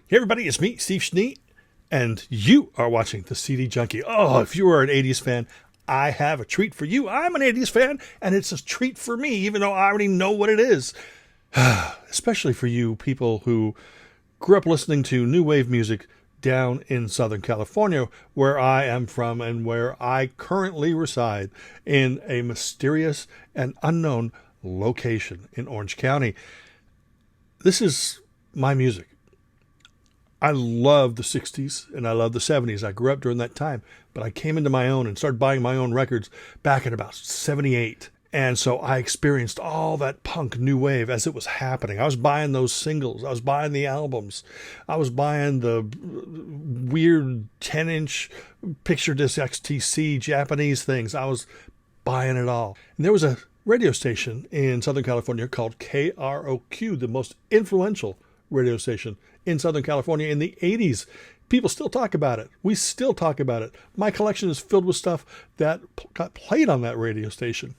Hey everybody, it's me, Steve Schnee, and you are watching the CD Junkie. Oh, if you are an 80s fan, I have a treat for you. I'm an 80s fan, and it's a treat for me, even though I already know what it is. Especially for you people who grew up listening to new wave music down in Southern California, where I am from and where I currently reside in a mysterious and unknown location in Orange County. This is my music. I love the 60s and I love the 70s. I grew up during that time, but I came into my own and started buying my own records back in about 78. And so I experienced all that punk new wave as it was happening. I was buying those singles. I was buying the albums. I was buying the weird 10-inch picture disc XTC Japanese things. I was buying it all. And there was a radio station in Southern California called KROQ, the most influential radio station in Southern California in the 80s. People still talk about it. We still talk about it. My collection is filled with stuff that got played on that radio station.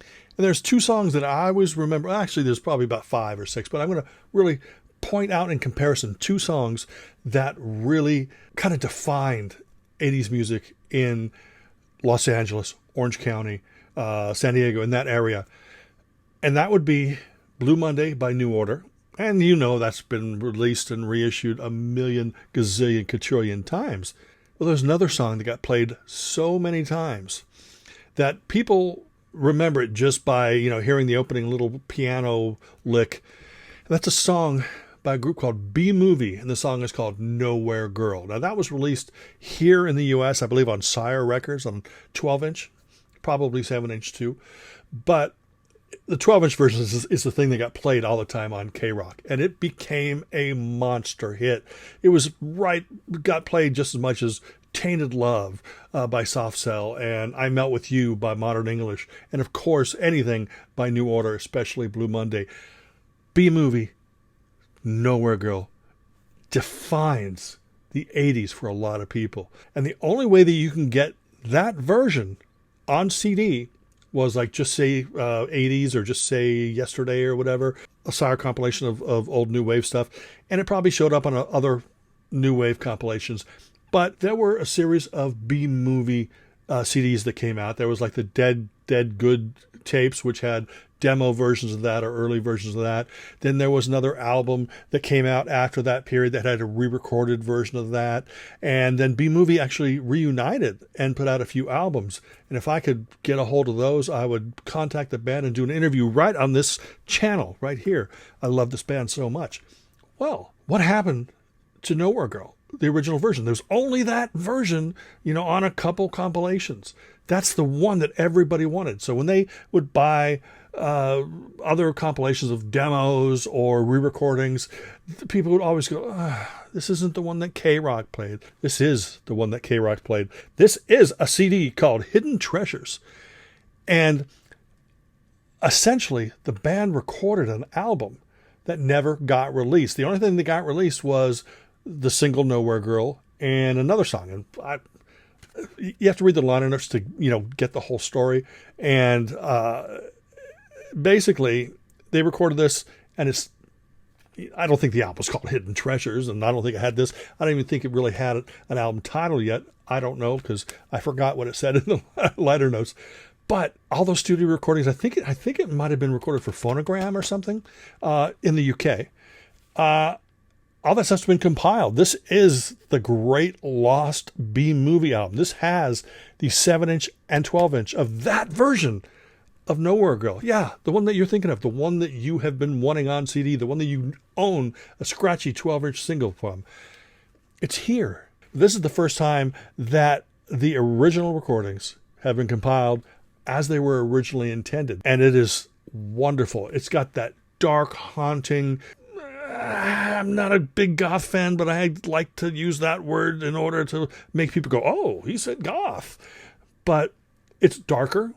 And there's two songs that I always remember. Actually, there's probably about 5 or 6, but I'm going to really point out in comparison two songs that really kind of defined 80s music in Los Angeles, Orange County, San Diego, in that area. And that would be Blue Monday by New Order. And you know that's been released and reissued a million gazillion quadrillion times. Well, there's another song that got played so many times that people remember it just by, hearing the opening little piano lick. And that's a song by a group called B-Movie, and the song is called Nowhere Girl. Now, that was released here in the U.S., I believe, on Sire Records on 12-inch, probably 7-inch too. But the 12-inch version is the thing that got played all the time on KROQ, and it became a monster hit. It got played just as much as Tainted Love by Soft Cell and I Melt With You by Modern English, and of course anything by New Order, especially Blue Monday. B-Movie, Nowhere Girl, defines the 80s for a lot of people. And the only way that you can get that version on CD was like just say 80s or just say Yesterday or whatever, a Sire compilation of old new wave stuff. And it probably showed up on other new wave compilations. But there were a series of B-Movie CDs that came out. There was like the Dead Good tapes, which had demo versions of that or early versions of that. Then there was another album that came out after that period that had a re-recorded version of that. And then B-Movie actually reunited and put out a few albums. And if I could get a hold of those, I would contact the band and do an interview right on this channel right here. I love this band so much. Well, what happened to Nowhere Girl, the original version? There's only that version, on a couple compilations. That's the one that everybody wanted. So when they would buy other compilations of demos or re-recordings, people would always go, this isn't the one that KROQ played. This is the one that KROQ played. This is a CD called Hidden Treasures. And essentially, the band recorded an album that never got released. The only thing that got released was the single Nowhere Girl and another song. And you have to read the liner notes to, get the whole story. And basically, they recorded this, and I don't think the album was called Hidden Treasures, and I don't think it had this. I don't even think it really had an album title yet. I don't know, because I forgot what it said in the liner notes. But all those studio recordings, I think it might have been recorded for Phonogram or something in the UK. All that stuff's been compiled. This is the great lost B-Movie album. This has the 7-inch and 12-inch of that version of Nowhere Girl. Yeah, the one that you're thinking of, the one that you have been wanting on CD, the one that you own a scratchy 12-inch single from. It's here. This is the first time that the original recordings have been compiled as they were originally intended. And it is wonderful. It's got that dark, haunting... I'm not a big goth fan, but I like to use that word in order to make people go, oh, he said goth. But it's darker,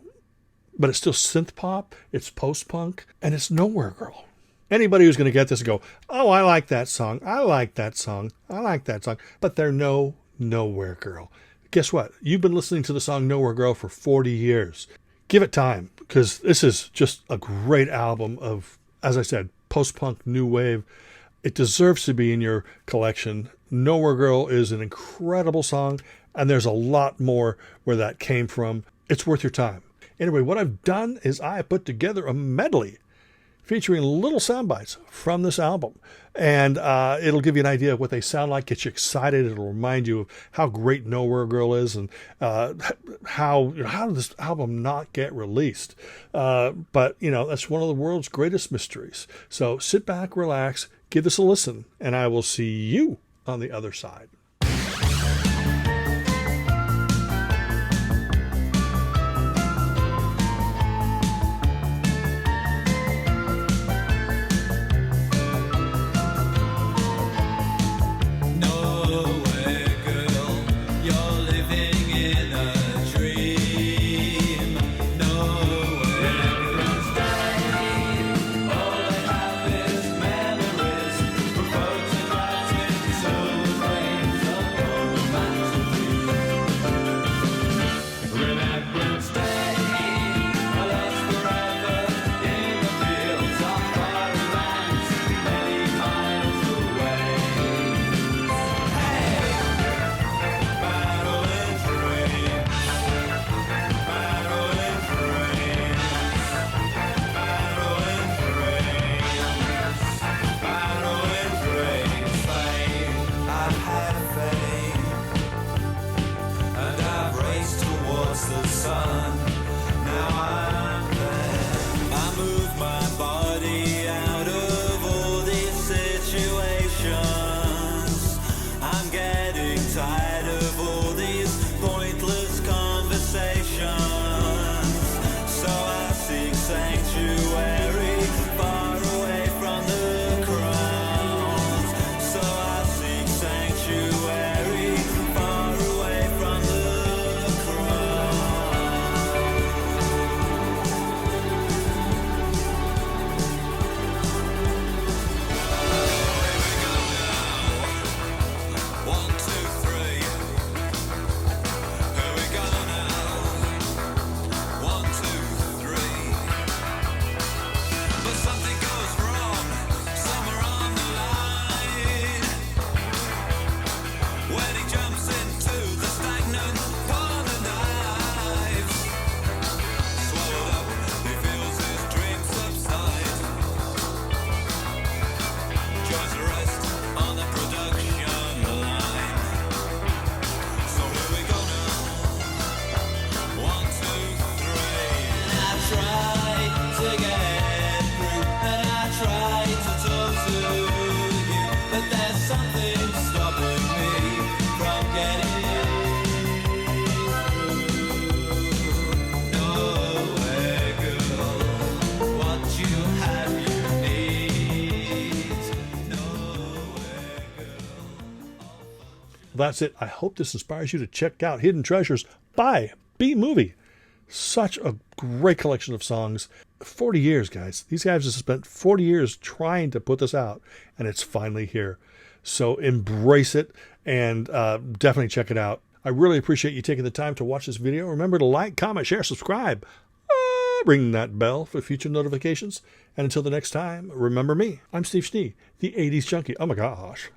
but it's still synth pop, it's post-punk, and it's Nowhere Girl. Anybody who's going to get this and go, oh, I like that song, I like that song, I like that song, but they're Nowhere Girl. Guess what? You've been listening to the song Nowhere Girl for 40 years. Give it time, because this is just a great album of, as I said, post-punk, new wave. It deserves to be in your collection. Nowhere Girl is an incredible song, and there's a lot more where that came from. It's worth your time. Anyway, what I've done is I put together a medley featuring little sound bites from this album. And it'll give you an idea of what they sound like, get you excited. It'll remind you of how great Nowhere Girl is and how did this album not get released? But, that's one of the world's greatest mysteries. So sit back, relax, give this a listen, and I will see you on the other side. That's it. I hope this inspires you to check out Hidden Treasures by B Movie. Such a great collection of songs. 40 years, guys. These guys have spent 40 years trying to put this out, and it's finally here. So embrace it and definitely check it out. I really appreciate you taking the time to watch this video. Remember to like, comment, share, subscribe. Ring that bell for future notifications. And until the next time, remember me. I'm Steve Schnee, the 80s junkie. Oh my gosh.